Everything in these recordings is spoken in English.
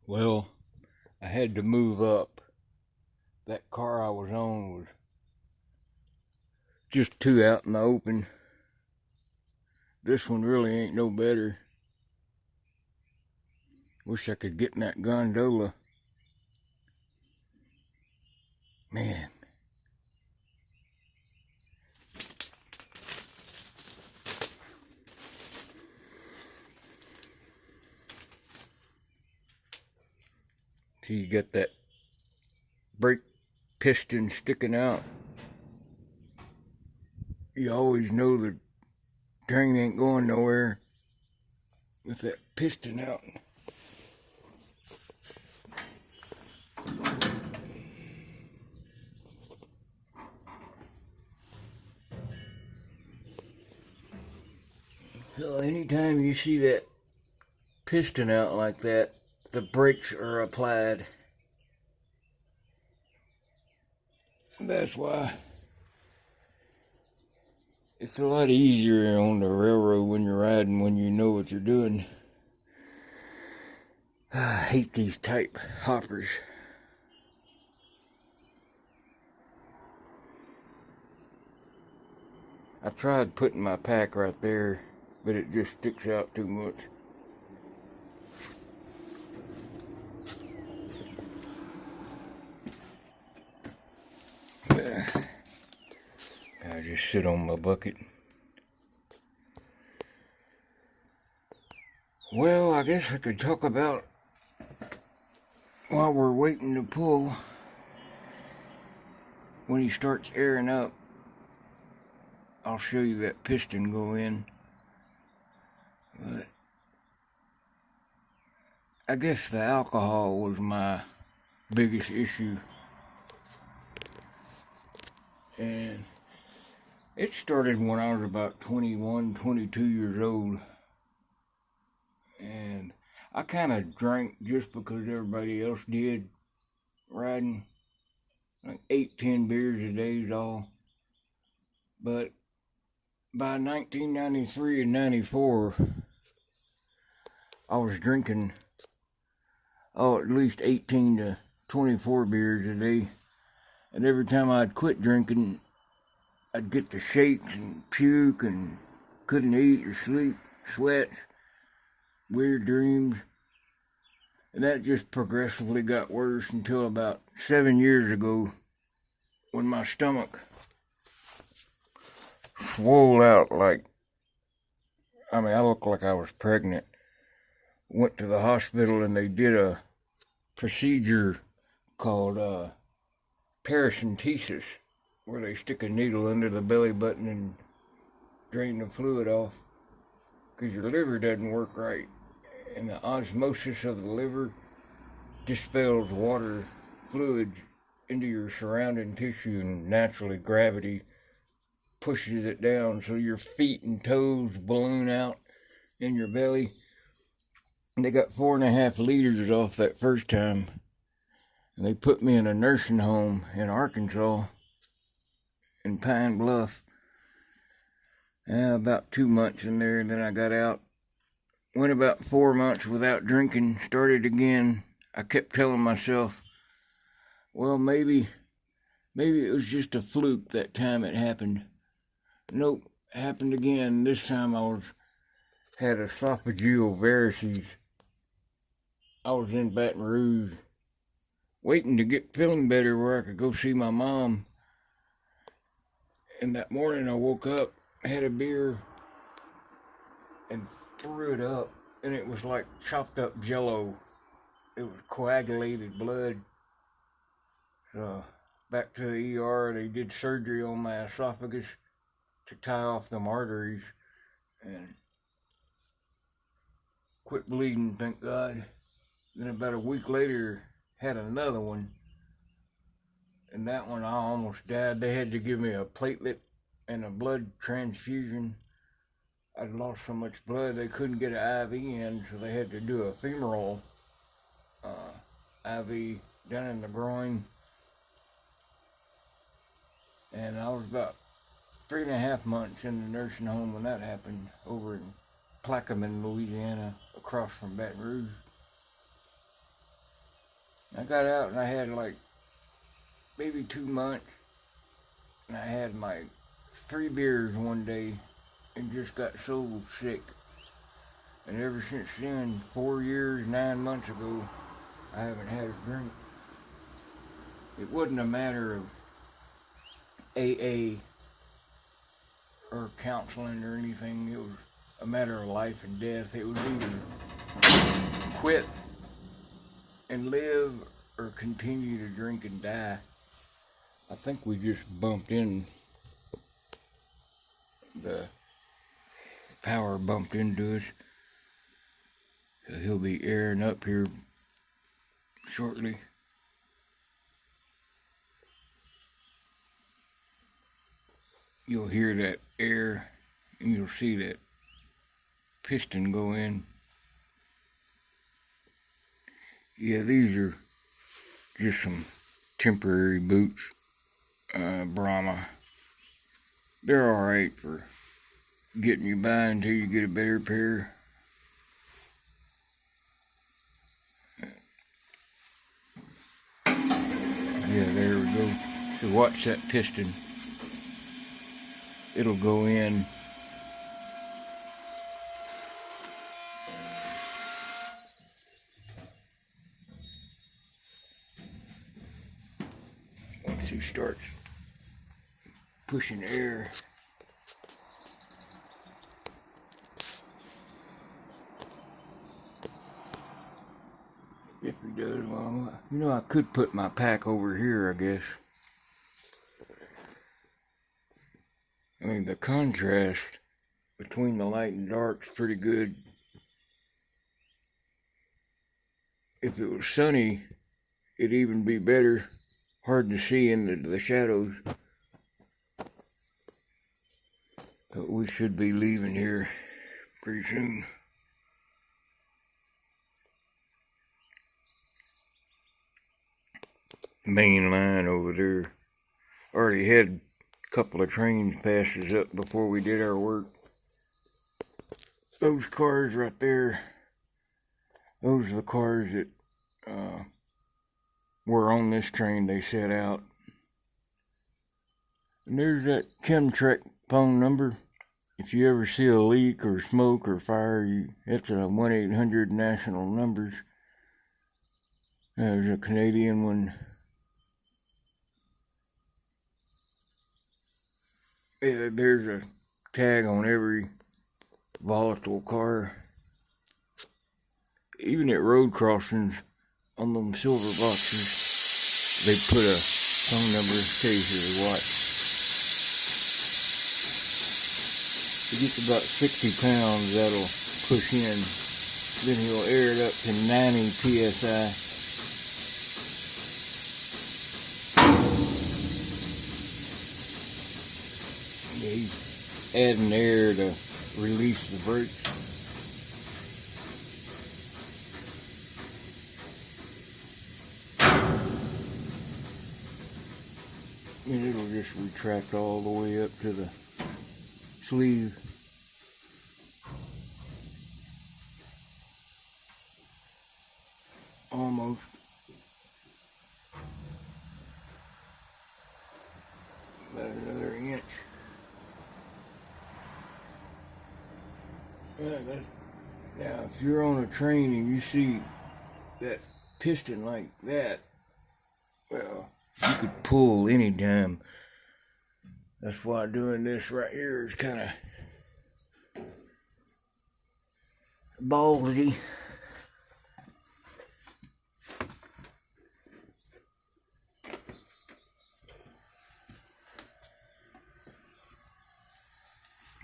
Well, I had to move up. That car I was on was just too out in the open. This one really ain't no better. Wish I could get in that gondola. Man. See, you got that brake piston sticking out. You always know the train ain't going nowhere with that piston out. So anytime you see that piston out like that, the brakes are applied. That's why it's a lot easier on the railroad when you're riding, when you know what you're doing. I hate these type hoppers. I tried putting my pack right there, but it just sticks out too much. I just sit on my bucket. Well, I guess I could talk about while we're waiting to pull. When he starts airing up, I'll show you that piston go in. But I guess the alcohol was my biggest issue. And it started when I was about 21, 22 years old. And I kind of drank just because everybody else did, riding. Like 8, 10 beers a day is all. But by 1993 and 94, I was drinking, at least 18 to 24 beers a day. And every time I'd quit drinking, I'd get the shakes and puke and couldn't eat or sleep, sweat, weird dreams. And that just progressively got worse until about 7 years ago, when my stomach swole out I looked like I was pregnant. Went to the hospital and they did a procedure called paracentesis, where they stick a needle under the belly button and drain the fluid off, because your liver doesn't work right, and the osmosis of the liver dispels water fluids into your surrounding tissue, and naturally gravity pushes it down, so your feet and toes balloon out in your belly. And they got 4.5 liters off that first time, and they put me in a nursing home in Arkansas, in Pine Bluff. About 2 months in there, and then I got out. Went about 4 months without drinking, started again. I kept telling myself, well, maybe it was just a fluke that time it happened. Nope, happened again. This time I had esophageal varices. I was in Baton Rouge, waiting to get feeling better where I could go see my mom. And that morning I woke up, had a beer, and threw it up, and it was like chopped up jello. It was coagulated blood. So back to the ER, they did surgery on my esophagus to tie off them arteries, and quit bleeding, thank God. Then about a week later, had another one, and that one I almost died. They had to give me a platelet and a blood transfusion. I'd lost so much blood they couldn't get an IV in, so they had to do a femoral IV down in the groin. And I was about 3.5 months in the nursing home when that happened, over in Plaquemine, Louisiana, across from Baton Rouge. I got out and I had like maybe 2 months, and I had my 3 beers one day and just got so sick. And ever since then, 4 years, 9 months ago, I haven't had a drink. It wasn't a matter of AA or counseling or anything. It was a matter of life and death. It was either quit and live or continue to drink and die. I think we just bumped in, the power bumped into us. So he'll be airing up here shortly. You'll hear that air and you'll see that piston go in. Yeah, these are just some temporary boots. Brahma. They're alright for getting you by until you get a better pair. Yeah, there we go. So watch that piston. It'll go in. Once he starts pushing air. If he does, well, you know, I could put my pack over here, I guess. I mean, the contrast between the light and dark's pretty good. If it was sunny, it'd even be better. Hard to see into the shadows. But we should be leaving here pretty soon. Main line over there. Already had a couple of trains pass us up before we did our work. Those cars right there, those are the cars that were on this train they set out. And there's that Chemtrek phone number. If you ever see a leak or smoke or fire, that's a 1-800 national numbers. There's a Canadian one. Yeah, there's a tag on every volatile car. Even at road crossings, on them silver boxes, they put a phone number in case of the watch. He gets about 60 pounds, that'll push in. Then he'll air it up to 90 psi. Yeah, he's adding air to release the brakes. And it'll just retract all the way up to the sleeve. Almost. About another inch. Now, if you're on a train and you see that piston like that, well, you could pull anytime. That's why doing this right here is kind of ballsy.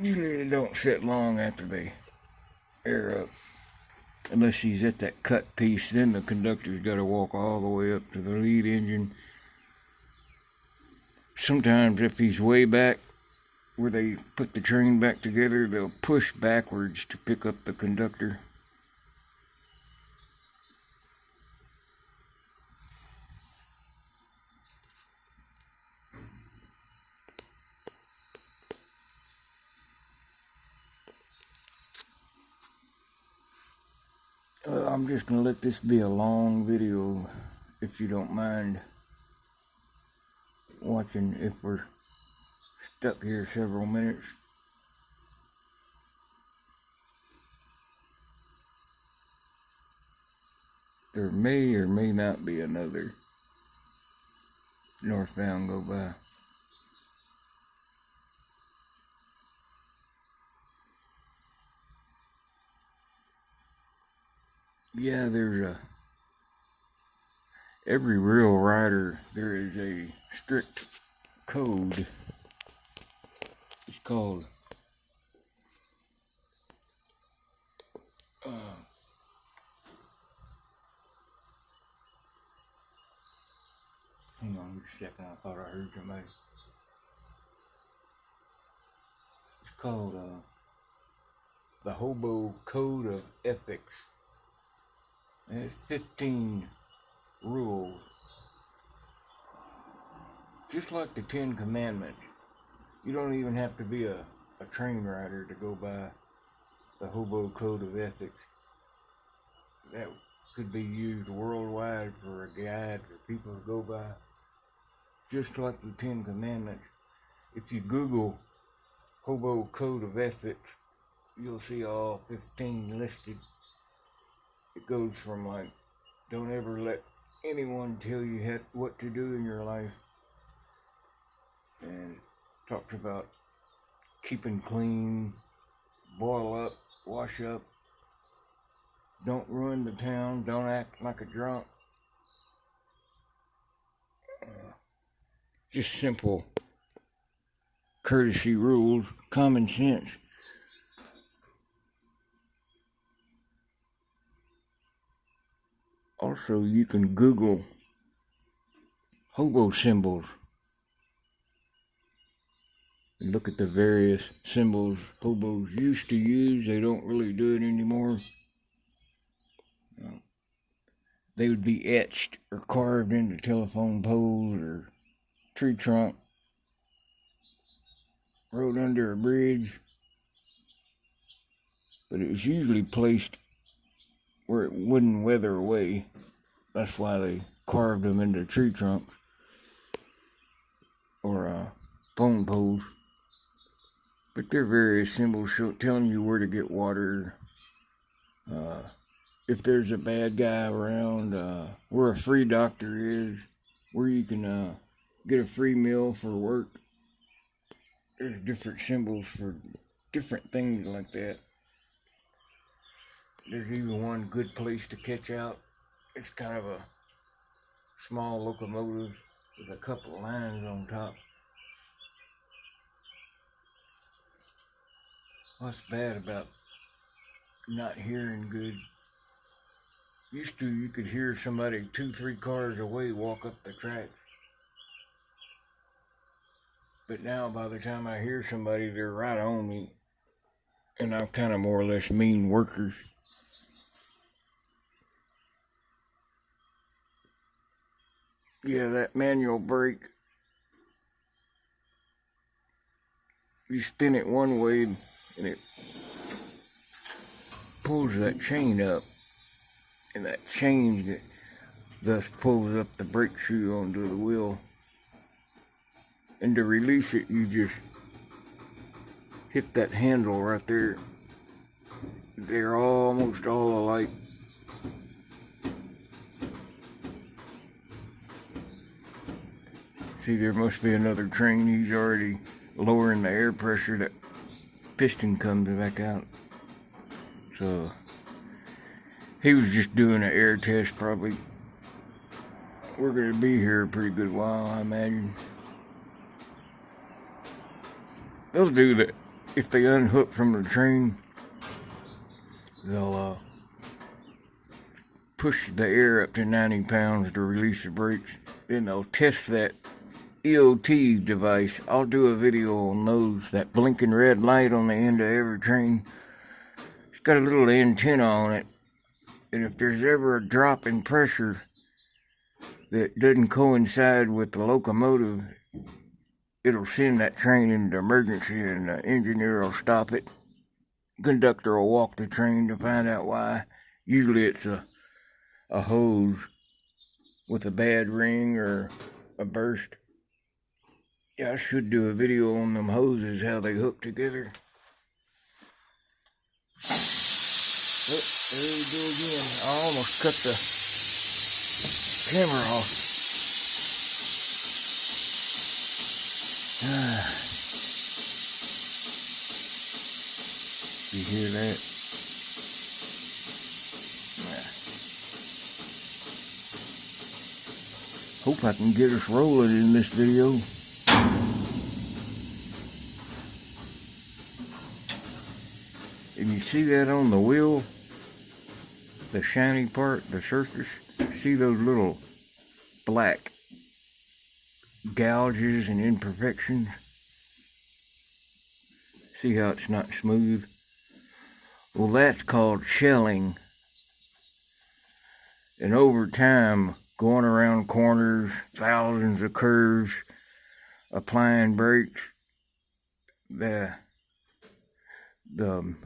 Usually they don't sit long after they air up. Unless he's at that cut piece, then the conductor's got to walk all the way up to the lead engine. Sometimes if he's way back where they put the train back together, they'll push backwards to pick up the conductor. I'm just going to let this be a long video. if you don't mind watching if we're stuck here several minutes. There may or may not be another northbound go by. Yeah, there's every real rider, there is a strict code. It's called hang on just a second, I thought I heard somebody. It's called the Hobo Code of Ethics. And it's 15 rules. Just like the 10 Commandments. You don't even have to be a train rider to go by the Hobo Code of Ethics. That could be used worldwide for a guide for people to go by. Just like the 10 Commandments. If you Google Hobo Code of Ethics, you'll see all 15 listed. It goes from like, don't ever let anyone tell you what to do in your life. And talks about keeping clean, boil up, wash up, don't ruin the town, don't act like a drunk. Just simple courtesy rules, common sense. Also, you can Google hobo symbols and look at the various symbols hobos used to use. They don't really do it anymore. They would be etched or carved into telephone poles or tree trunk, rode under a bridge, but it was usually placed where it wouldn't weather away. That's why they carved them into tree trunks or phone poles. But they're various symbols telling you where to get water, if there's a bad guy around, where a free doctor is, where you can get a free meal for work. There's different symbols for different things like that. There's even one good place to catch out. It's kind of a small locomotive with a couple of lines on top. What's bad about not hearing good? Used to, you could hear somebody 2-3 cars away walk up the tracks. But now, by the time I hear somebody, they're right on me. And I'm kind of more or less mean workers. Yeah, that manual brake, you spin it one way and it pulls that chain up, and that chain thus pulls up the brake shoe onto the wheel. And to release it, you just hit that handle right there. They're almost all alike. See, there must be another train. He's already lowering the air pressure. That piston comes back out. So he was just doing an air test probably. We're going to be here a pretty good while, I imagine. They'll do that. If they unhook from the train, they'll push the air up to 90 pounds to release the brakes. Then they'll test that EOT device. I'll do a video on those. That blinking red light on the end of every train. It's got a little antenna on it. And if there's ever a drop in pressure that doesn't coincide with the locomotive, it'll send that train into emergency, and the engineer will stop it. Conductor will walk the train to find out why. Usually it's a hose with a bad ring or a burst. Yeah, I should do a video on them hoses, how they hook together. Oh, there we go again. I almost cut the camera off. You hear that? Hope I can get us rolling in this video. And you see that on the wheel? The shiny part, the surface? See those little black gouges and imperfections? See how it's not smooth? Well, that's called shelling. And over time, going around corners, thousands of curves, applying brakes, the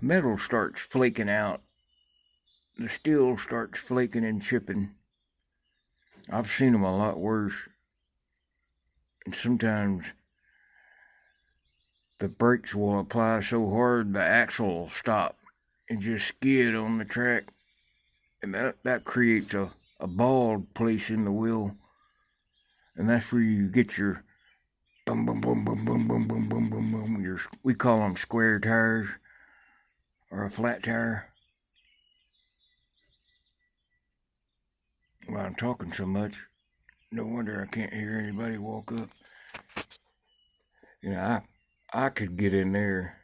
metal starts flaking out. The steel starts flaking and chipping. I've seen them a lot worse. And sometimes the brakes will apply so hard the axle will stop and just skid on the track. And that creates a bald place in the wheel. And that's where you get your boom, boom, boom, boom, boom, boom, boom, boom, boom, boom. We call them square tires or a flat tire. Well, I'm talking so much. No wonder I can't hear anybody walk up. You know, I could get in there,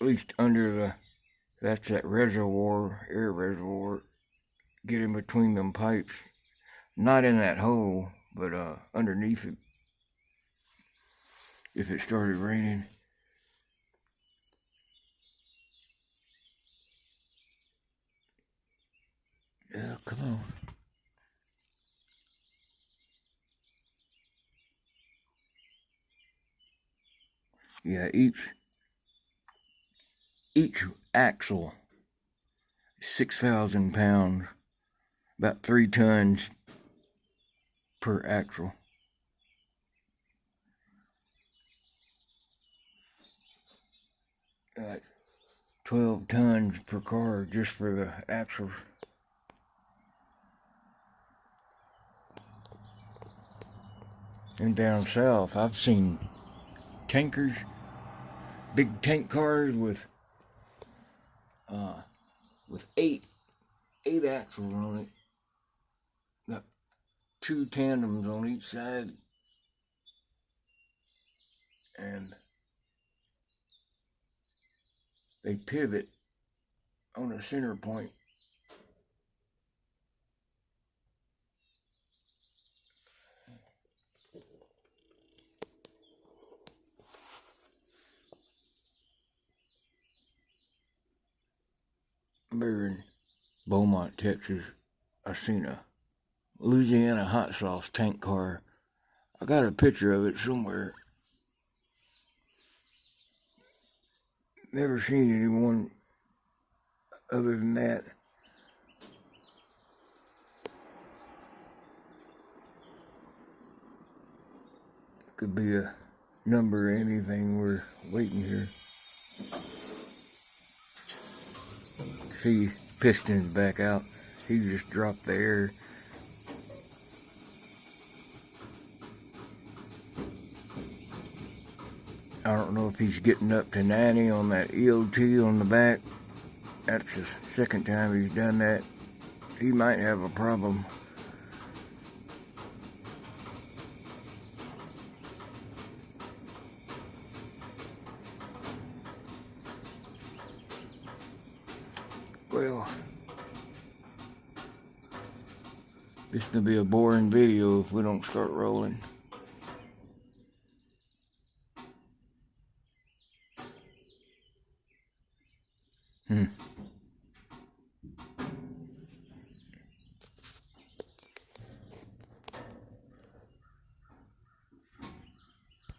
at least under that's that reservoir, air reservoir, get in between them pipes. Not in that hole, but underneath it, if it started raining. Yeah, come on. Yeah, each axle, 6,000 pounds, about 3 tons per axle. Like 12 tons per car just for the axles. And down south, I've seen tankers, big tank cars with eight axles on it. Got 2 tandems on each side, and they pivot on a center point. There in Beaumont, Texas, I seen a Louisiana hot sauce tank car. I got a picture of it somewhere. Never seen anyone other than that. Could be a number or anything we're waiting here. See, piston's back out. He just dropped the air. I don't know if he's getting up to 90 on that EOT on the back. That's the second time he's done that. He might have a problem. Well, this is going to be a boring video if we don't start rolling.